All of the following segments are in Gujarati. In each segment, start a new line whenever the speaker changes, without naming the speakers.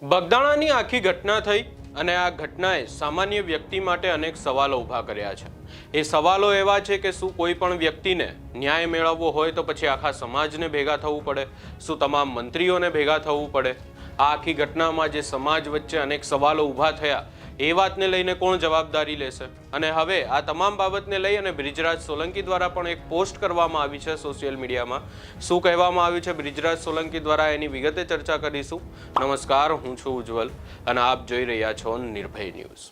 બગદાણાની આખી ઘટના થઈ અને આ ઘટનાએ સામાન્ય વ્યક્તિ માટે અનેક સવાલો ઊભા કર્યા છે। એ સવાલો એવા છે કે શું કોઈ પણ વ્યક્તિને ન્યાય મેળવવો હોય તો પછી આખા સમાજને ભેગા થવું પડે? શું તમામ મંત્રીઓને ભેગા થવું પડે? આ આખી ઘટનામાં જે સમાજ વચ્ચે અનેક સવાલો ઊભા થયા એ વાતને લઈને કોણ જવાબદારી લેશે? અને હવે આ તમામ બાબતને લઈ અને બ્રિજરાજ સોલંકી દ્વારા પણ એક પોસ્ટ કરવામાં આવી છે સોશિયલ મીડિયામાં। શું કહેવામાં આવ્યું છે બ્રિજરાજ સોલંકી દ્વારા એની વિગતે ચર્ચા કરીશું। નમસ્કાર, હું છું ઉજ્જવલ અને આપ જોઈ રહ્યા છો નિર્ભય ન્યૂઝ।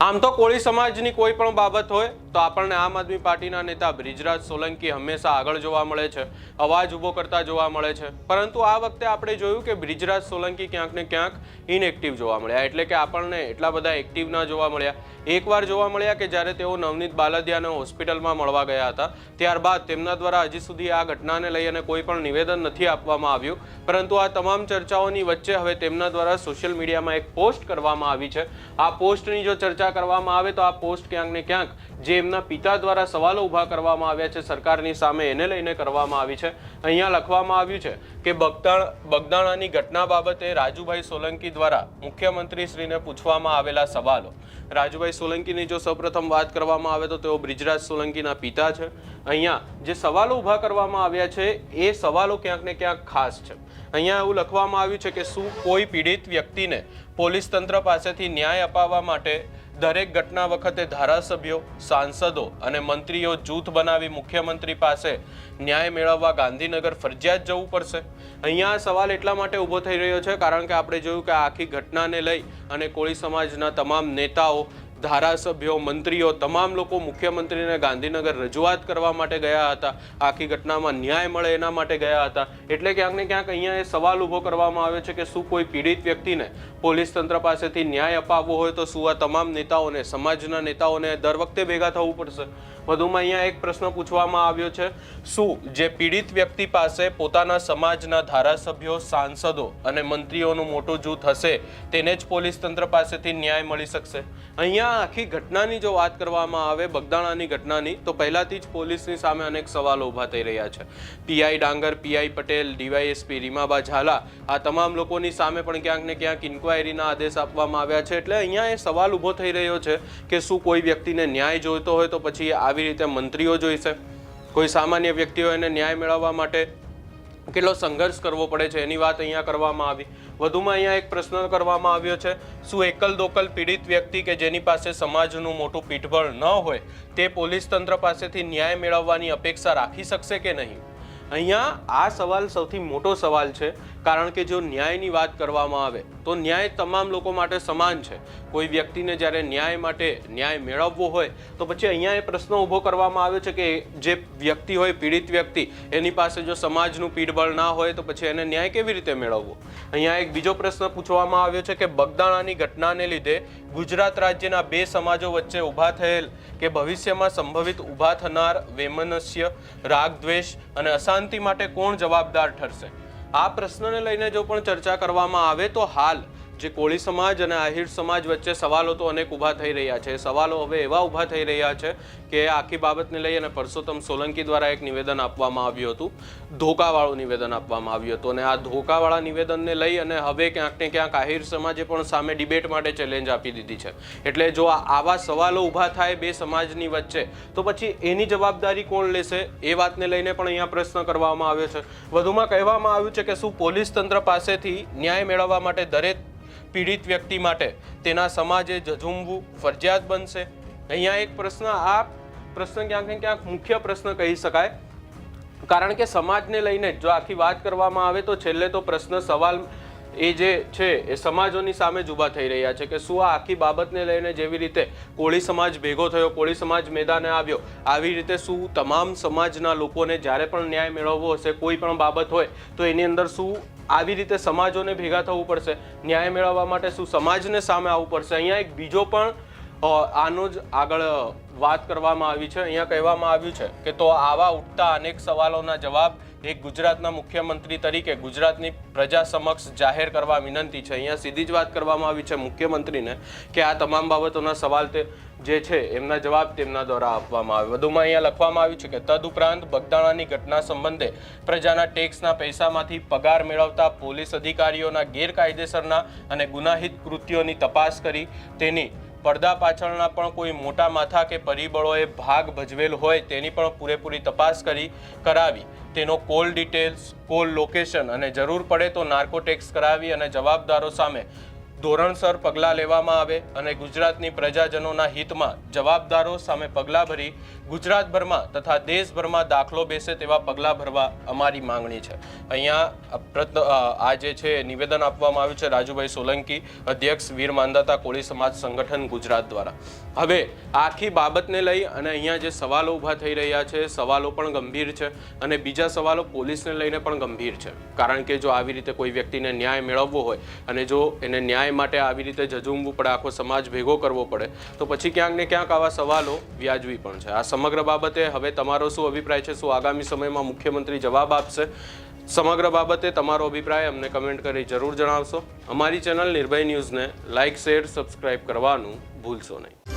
આમ તો કોળી સમાજની કોઈ પણ બાબત હોય તો આપણને આમ આદમી પાર્ટીના નેતા બ્રિજરાજ સોલંકી હંમેશા આગળ જોવા મળે છે, અવાજ ઊભો કરતા જોવા મળે છે। પરંતુ આ વખતે આપણે જોયું કે બ્રિજરાજ સોલંકી ક્યાંક ને ક્યાંક ઇનએક્ટિવ જોવા મળ્યા, એટલે કે આપણને એટલા બધા એક્ટિવ ના જોવા મળ્યા। એકવાર જોવા મળ્યા કે જ્યારે તેઓ નવનીત બાલદિયાને હોસ્પિટલમાં મળવા ગયા હતા, ત્યારબાદ તેમના દ્વારા હજી સુધી આ ઘટનાને લઈ અને કોઈ પણ નિવેદન નથી આપવામાં આવ્યું। પરંતુ આ તમામ ચર્ચાઓની વચ્ચે હવે તેમના દ્વારા સોશિયલ મીડિયામાં એક પોસ્ટ કરવામાં આવી છે। આ પોસ્ટની જો ચર્ચા કરવામાં આવે તો આ પોસ્ટ ક્યાંક ને ક્યાંક જે એમના પિતા દ્વારા સવાલો ઊભા કરવામાં આવ્યા છે સરકારની સામે, એને લઈને કરવામાં આવી છે। અહીંયા લખવામાં આવ્યું છે કે બગદાણાની ઘટના બાબતે રાજુભાઈ સોલંકી દ્વારા મુખ્યમંત્રી શ્રીને પૂછવામાં આવેલા સવાલો। રાજુભાઈ સોલંકીની જો સૌપ્રથમ વાત કરવામાં આવે તો તેઓ બ્રિજરાજ સોલંકીના પિતા છે। અહીંયા જે સવાલો ઊભા કરવામાં આવ્યા છે એ સવાલો ક્યાંક ને ક્યાંક ખાસ છે। અહીંયા એવું લખવામાં આવ્યું છે કે શું કોઈ પીડિત વ્યક્તિને પોલીસ તંત્ર પાસેથી ન્યાય અપાવવા માટે દરેક ઘટના વખતે ધારાસભ્યો, સાંસદો અને મંત્રીઓ જૂથ બનાવી મુખ્યમંત્રી પાસે ન્યાય મેળવવા ગાંધીનગર ફરજિયાત જવું પડશે? અહીંયા આ સવાલ એટલા માટે ઊભો થઈ રહ્યો છે કારણ કે આપણે જોયું કે આ આખી ઘટનાને લઈ અને કોળી સમાજના તમામ નેતાઓ, ધારાસભ્યો, મંત્રીઓ, તમામ લોકો મુખ્યમંત્રીને ગાંધીનગર રજૂઆત કરવા માટે ગયા હતા, આખી ઘટનામાં ન્યાય મળે એના માટે ગયા હતા। એટલે ક્યાંક ને ક્યાંક અહીંયા એ સવાલ ઊભો કરવામાં આવ્યો છે કે શું કોઈ પીડિત વ્યક્તિને પોલીસ તંત્ર પાસેથી ન્યાય અપાવવો હોય તો શું આ તમામ નેતાઓને, સમાજના નેતાઓને દર વખતે ભેગા થવું પડશે? વધુમાં અહીંયા એક પ્રશ્ન પૂછવામાં આવ્યો છે, શું જે પીડિત વ્યક્તિ પાસે પોતાના સમાજના ધારાસભ્યો, સાંસદો અને મંત્રીઓનું મોટું જૂથ હશે તેને જ પોલીસ તંત્ર પાસેથી ન્યાય મળી શકશે? અહીંયા આખી ઘટનાની જો વાત કરવામાં આવે, બગદાણાની ઘટનાની, તો પહેલાથી જ પોલીસની સામે અનેક સવાલો ઊભા થઈ રહ્યા છે। પીઆઈ ડાંગર, પીઆઈ પટેલ, ડીવાયએસપી રીમાબા ઝાલા, આ તમામ લોકોની સામે પણ ક્યાંક ને ક્યાંક ઇન્ક્વાયરીના આદેશ આપવામાં આવ્યા છે। એટલે અહીંયા એ સવાલ ઊભો થઈ રહ્યો છે કે શું કોઈ વ્યક્તિને ન્યાય જોઈતો હોય તો પછી આવી રીતે મંત્રીઓ જોઈશે? કોઈ સામાન્ય વ્યક્તિઓ એને ન્યાય મેળવવા માટે કેટલો સંઘર્ષ કરવો પડે છે એની વાત અહીંયા કરવામાં આવી। વધુમાં અહીંયા એક પ્રશ્ન કરવામાં આવ્યો છે, શું એકલ દોકલ પીડિત વ્યક્તિ કે જેની પાસે સમાજનું મોટું પીઠબળ ન હોય તે પોલીસ તંત્ર પાસેથી ન્યાય મેળવવાની અપેક્ષા રાખી શકશે કે નહીં? અહીંયા આ સવાલ સૌથી મોટો સવાલ છે કારણ કે જો ન્યાયની વાત કરવામાં આવે તો ન્યાય તમામ લોકો માટે સમાન છે। કોઈ વ્યક્તિને જ્યારે ન્યાય માટે ન્યાય મેળવવો હોય તો પછી અહીંયા એ પ્રશ્ન ઊભો કરવામાં આવ્યો છે કે જે વ્યક્તિ હોય, પીડિત વ્યક્તિ, એની પાસે જો સમાજનું પીઠબળ ના હોય તો પછી એને ન્યાય કેવી રીતે મેળવવો? અહીંયા એક બીજો પ્રશ્ન પૂછવામાં આવ્યો છે કે બગદાણાની ઘટનાને લીધે ગુજરાત રાજ્યના બે સમાજો વચ્ચે ઊભા થયેલ કે ભવિષ્યમાં સંભવિત ઊભા થનાર વૈમનસ્ય, રાગ, દ્વેષ અને અશાંતિ માટે કોણ જવાબદાર ઠરશે? આ પ્રશ્નને લઈને જો પણ ચર્ચા કરવામાં આવે તો હાલ જે કોળી સમાજ અને આહિર સમાજ વચ્ચે સવાલો તો અનેક ઊભા થઈ રહ્યા છે। સવાલો હવે એવા ઊભા થઈ રહ્યા છે કે આખી બાબતને લઈ અને પરસોત્તમ સોલંકી દ્વારા એક નિવેદન આપવામાં આવ્યું હતું, ધોકાવાળું નિવેદન આપવામાં આવ્યું હતું, અને આ ધોકાવાળા નિવેદનને લઈ અને હવે ક્યાંક ને ક્યાંક આહિર સમાજે પણ સામે ડિબેટ માટે ચેલેન્જ આપી દીધી છે। એટલે જો આવા સવાલો ઊભા થાય બે સમાજની વચ્ચે તો પછી એની જવાબદારી કોણ લેશે એ વાતને લઈને પણ અહીંયા પ્રશ્ન કરવામાં આવ્યો છે। વધુમાં કહેવામાં આવ્યું છે કે શું પોલીસ તંત્ર પાસેથી ન્યાય મેળવવા માટે દરેક પીડિત વ્યક્તિ માટે તેના સમાજે ઝઝૂમવું ફરજિયાત બનશે? અહીંયા એક પ્રશ્ન, આ પ્રશ્ન ક્યાંક ને ક્યાંક મુખ્ય પ્રશ્ન કહી શકાય કારણ કે સમાજને લઈને જો આખી વાત કરવામાં આવે તો છેલ્લે તો પ્રશ્ન, સવાલ એ જે છે એ સમાજોની સામે જ ઊભા થઈ રહ્યા છે કે શું આ આખી બાબતને લઈને જેવી રીતે કોળી સમાજ ભેગો થયો, કોળી સમાજ મેદાને આવ્યો, આવી રીતે શું તમામ સમાજના લોકોને જ્યારે પણ ન્યાય મેળવવો હશે, કોઈ પણ બાબત હોય તો એની અંદર શું આવી રીતે સમાજોને ભેગા થવું પડશે? ન્યાય મેળવવા માટે શું સમાજને સામે આવવું પડશે? અહીંયા એક બીજો પણ આનો જ આગળ વાત કરવામાં આવી છે. અહીંયા કહેવામાં આવ્યું છે કે તો આવા ઉઠતા અનેક સવાલોના જવાબ એક ગુજરાતના મુખ્યમંત્રી તરીકે ગુજરાતની પ્રજા સમક્ષ જાહેર કરવા વિનંતી છે. અહીંયા સીધી જ વાત કરવામાં આવી છે મુખ્યમંત્રીને કે આ તમામ બાબતોના સવાલ તે જે છે એમના જવાબ તેમના દ્વારા આપવામાં આવે. વધુમાં અહીંયા લખવામાં આવ્યું છે કે તદુપરાંત બગદાણાની ઘટના સંબંધે પ્રજાના ટેક્સના પૈસામાંથી પગાર મેળવતા પોલીસ અધિકારીઓના ગેરકાયદેસરના અને ગુનાહિત કૃત્યોની તપાસ કરી તેની પડદા પાછળના પણ કોઈ મોટા માથા કે પરિબળોએ ભાગ ભજવેલ હોય તેની પણ પૂરેપૂરી તપાસ કરાવી તેનો કોલ ડિટેલ્સ, કોલ લોકેશન અને જરૂર પડે તો નાર્કો ટેક્સ કરાવી અને જવાબદારો સામે ધોરણસર પગલાં લેવામાં આવે અને ગુજરાતની પ્રજાજનોના હિતમાં જવાબદારો સામે પગલાં ભરી ગુજરાતભરમાં તથા દેશભરમાં દાખલો બેસે તેવા પગલાં ભરવા અમારી માંગણી છે. અહીંયા આ જે છે નિવેદન આપવામાં આવ્યું છે રાજુભાઈ સોલંકી, અધ્યક્ષ વીર માંધાતા કોળી સમાજ સંગઠન ગુજરાત દ્વારા. હવે આખી બાબતને લઈ અને અહીંયા જે સવાલો ઊભા થઈ રહ્યા છે, સવાલો પણ ગંભીર છે અને બીજા સવાલો પોલીસને લઈને પણ ગંભીર છે. કારણ કે જો આવી રીતે કોઈ વ્યક્તિને ન્યાય મેળવવો હોય અને જો એને ન્યાય માટે આવી રીતે ઝઝૂમવું પડે, આખો સમાજ ભેગો કરવો પડે, તો પછી ક્યાંક ને ક્યાંક આવા સવાલો વ્યાજબી પણ છે. આ સમગ્ર બાબતે હવે તમારો શું અભિપ્રાય છે? શું આગામી સમયમાં મુખ્યમંત્રી જવાબ આપશે? સમગ્ર બાબતે તમારો અભિપ્રાય અમને કમેન્ટ કરી જરૂર જણાવશો. અમારી ચેનલ નિર્ભય ન્યૂઝને લાઇક, શેર, સબસ્ક્રાઇબ કરવાનું ભૂલશો નહીં.